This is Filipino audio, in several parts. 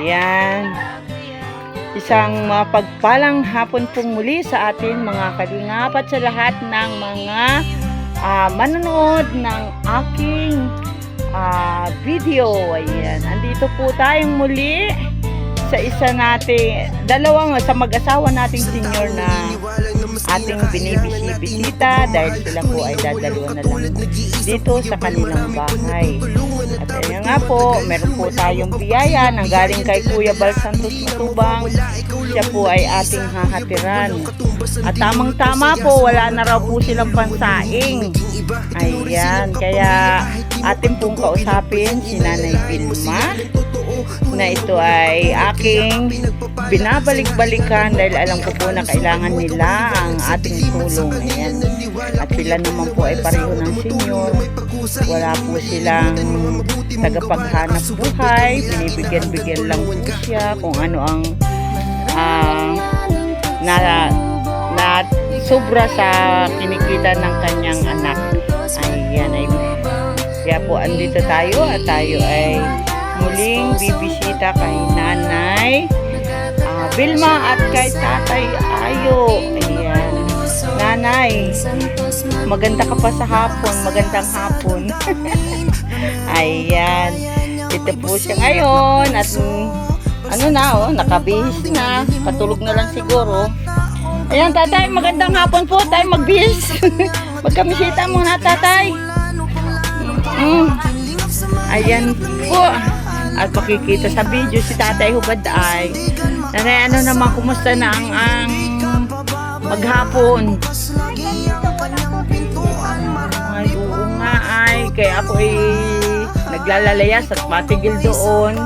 Ayan. Isang mapagpalang hapon pong muli sa atin mga kalingap at sa lahat ng mga manonood ng aking video. Ayan. Andito po tayong muli sa isa nating sa mag-asawa nating senior na ating binibisita dahil sila po ay dadalawa na lang dito sa kanilang bahay. At ayun nga po, meron po tayong biyaya nang galing kay Kuya Bal Santos Matubang. Siya po ay ating hahatiran. At tamang-tama po, wala na raw po silang pansaing. Ayan, kaya ating pong kausapin si Nanay Vilma na ito ay aking binabalik-balikan dahil alam ko po na kailangan nila ang ating tulong. Ayan. At sila naman po ay pareho ng senior. Wala po silang tagapaghanap buhay. Binibigyan-bigyan lang po siya kung ano ang na sobra sa kinikita ng kanyang anak. Ayan, kaya po andito tayo at tayo ay muling bibisita kay Nanay Vilma at kay Tatay Ayo. Ayan. Nanay, maganda ka pa sa hapon. Magandang hapon. Ayan. Ito po siya ngayon at nakabihis na. Patulog na lang siguro. Ayan, Tatay, magandang hapon po. Tayo magbihis. Magkamisita muna, Tatay. Ayan po. At makikita sa video si Tatay Hubad ay Nanay, ano naman, kumusta na ang maghapon? Ay, oo nga ay. Kaya ako ay naglalalayas at matigil doon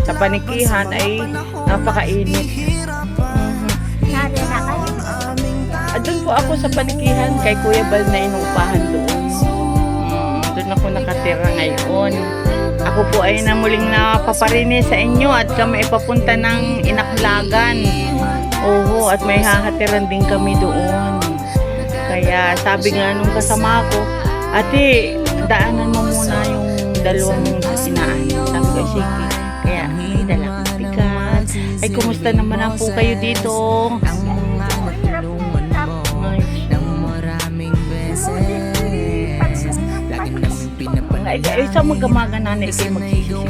sa panikihan ay napakainit. Doon po ako sa panikihan kay Kuya Bal na inuupahan doon. Doon ako nakatira ngayon. Ako po ay muling napaparine sa inyo at kami ipapunta ng Inaklagan. Oo, at may hahatiran din kami doon. Kaya sabi nga nung kasama ko, ate, daanan mo muna yung dalawang sinaan. Sabi ko, sige. Kaya may dalang bigat. Ay, kumusta naman po kayo dito? Ay, saan magamaga Nanay kayo magsisisigaw?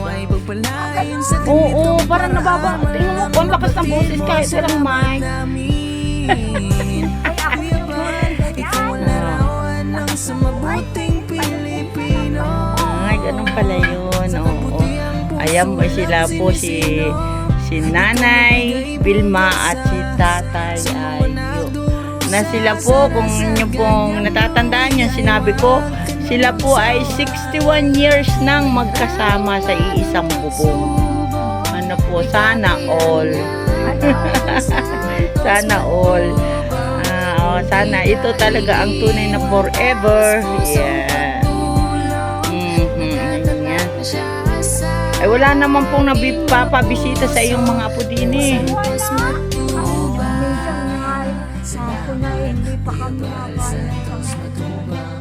Oo, parang nababa. Tingnan mo, ang lakas ng boses kahit walang mic. Ay, ganun pala yun. Oo. Ayan mo sila po si Nanay Vilma at si Tatay Ayo. Na sila po, kung inyo pong natatandaan yan, sinabi ko, sila po ay 61 years nang magkasama sa iisang bubong. Ano po, sana all. Sana all. Sana ito talaga ang tunay na forever. Yeah. Ayan. Ay, wala naman pong napapabisita sa iyong mga apo din eh.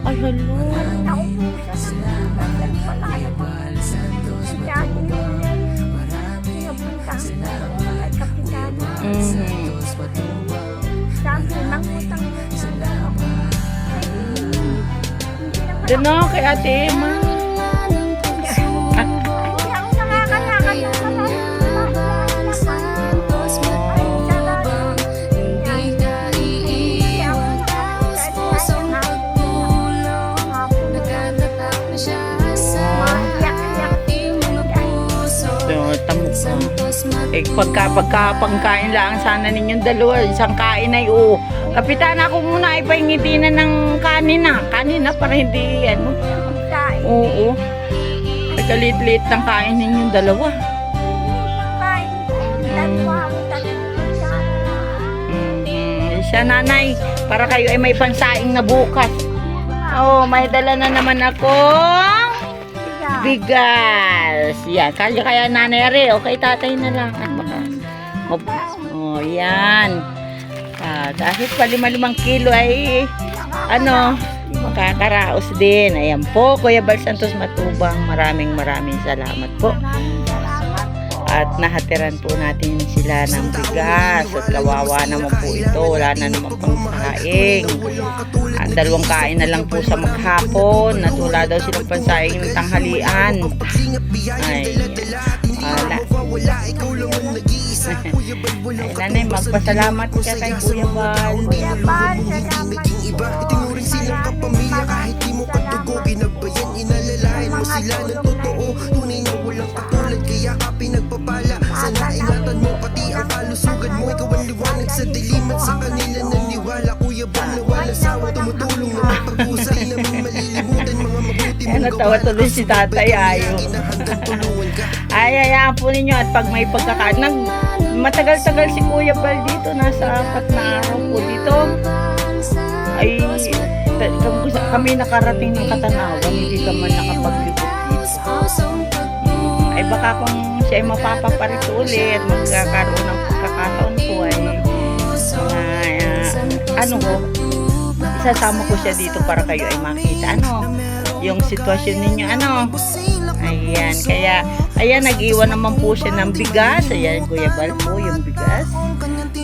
Ay, hello. Doon na kay Ate Emma. Pagkapangkain lang sana ninyong dalawa, isang kain ay Kapitana, ako muna ay paingiti na ng kanina para hindi oo. Nagkalit-lit ng kain ninyong dalawa. Siya Nanay, para kayo ay may pansaing na bukas. May dala na naman ako bigas. Yan. Kaya Nanay Are, okay, Tatay na lang. Yan. Kahit pa 5 kilo ay makakaraos din. Ayan po, Kuya Bal Santos Matubang. Maraming salamat po. at nahatiran po natin sila ng bigas at kawawa naman po ito, wala na naman pang saing. At 2 kain na lang po sa maghapon at wala daw silang pansaing ng tanghalian. Ay, wala. Ay, nanay, magpasalamat ka kay Kuya Bal. Kuya Bal, salamat po. Maraming mga tulong na kaya ka pinagpapala. Sana ingatan mo pati ang kalusugan mo. Ikaw ang liwanag sa dilim at sa kanila naniwala. Kuya Bal na walang sawa, tumutulong na mapag-usay na may malilimutan mga mabuti mong Natawa tuloy si Tatay Ayo. Ay, hayaan po ninyo at pag may pagkakaanang matagal-tagal si Kuya Bal dito, nasa 4 na araw po dito. Ay, kami nakarating ng Katanawan, hindi ka man nakapaglibot dito. Ay baka kung siya ay mapapaparit ulit, magkakaroon ng pagkakataon po ay isasama ko siya dito para kayo ay makita yung sitwasyon ninyo ayan, kaya ayan, nag-iwan naman po siya ng bigas. Ayan, Kuya Bal po yung bigas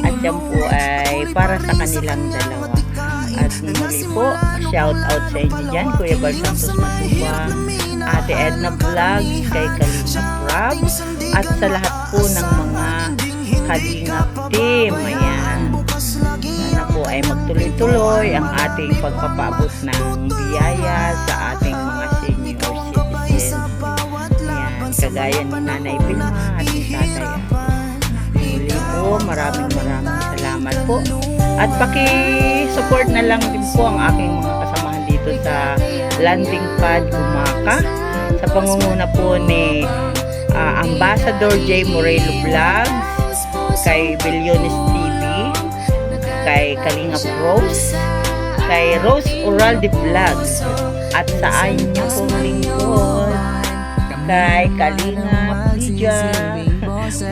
at yan po ay para sa kanilang dalawa. At muli po, shout out sa inyo dyan, Kuya Bal Santos Matubang, Ate Edna Vlog, kay Kalingap Rob, at sa lahat po ng mga Kalingap team. Ayan, sana po ay magtuloy-tuloy ang ating pagpapaabot ng biyaya sa ating mga senior citizen. Ayan, kagaya ni Nanay Vilma at ni Tatay. Muli po, maraming salamat po. At paki-support na lang din po ang aking mga kasamahan dito sa Landing Pad Gumaka sa pangunguna po ni Ambassador J. Morelo Vlogs, kay Billiones TV, kay Kalingap Rose, kay Rose Uralde Vlogs, at sa inyo pong lingkod, kay Kalingap Lydia.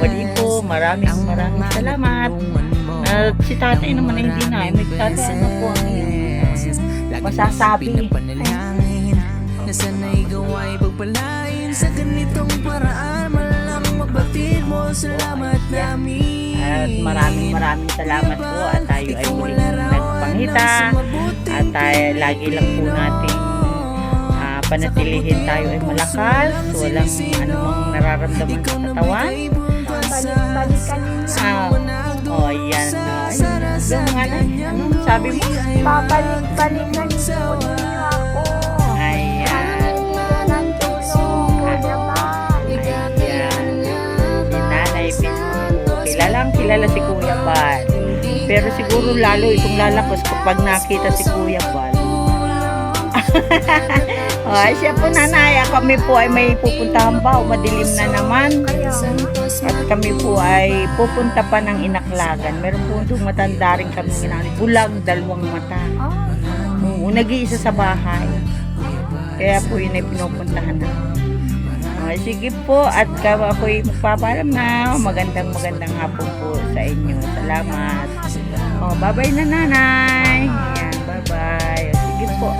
Muli po, maraming salamat. At si Tatay naman ay hindi na. May Tatay po ang masasabi. Na sana'y gawa'y pagpalain sa ganitong paraan. Malang magbatid mo, salamat namin. At maraming salamat po. At tayo ay muling nagpangita. At tayo lagi lang po natin panatilihin tayo ay malakas. Walang anumang nararamdaman sa katawan. balik-balikan yan. Yung anong sabi mo? babalik-balikan po ninyo ako. Ayan. Ng tulong, Kuya Bal. Ayan. Si Nanay Vilma po. Kilala si Kuya Bal. Pero siguro lalo itong lalakos kapag nakita si Kuya Bal. Ay, siya po nanay. Kami po ay may pupuntahan pa. Madilim na naman. At kami po ay pupunta pa ng Inaklagan. Meron po itong matanda rin kami ginagawa. Bulag, 2 mata. Oo, nag-iisa sa bahay. Kaya po yun ay pinupuntahan na. Okay, sige po. At ako ay magpapalam na. Magandang hapon po sa inyo. Salamat. Bye-bye na nanay. Ayan, bye-bye. Sige po.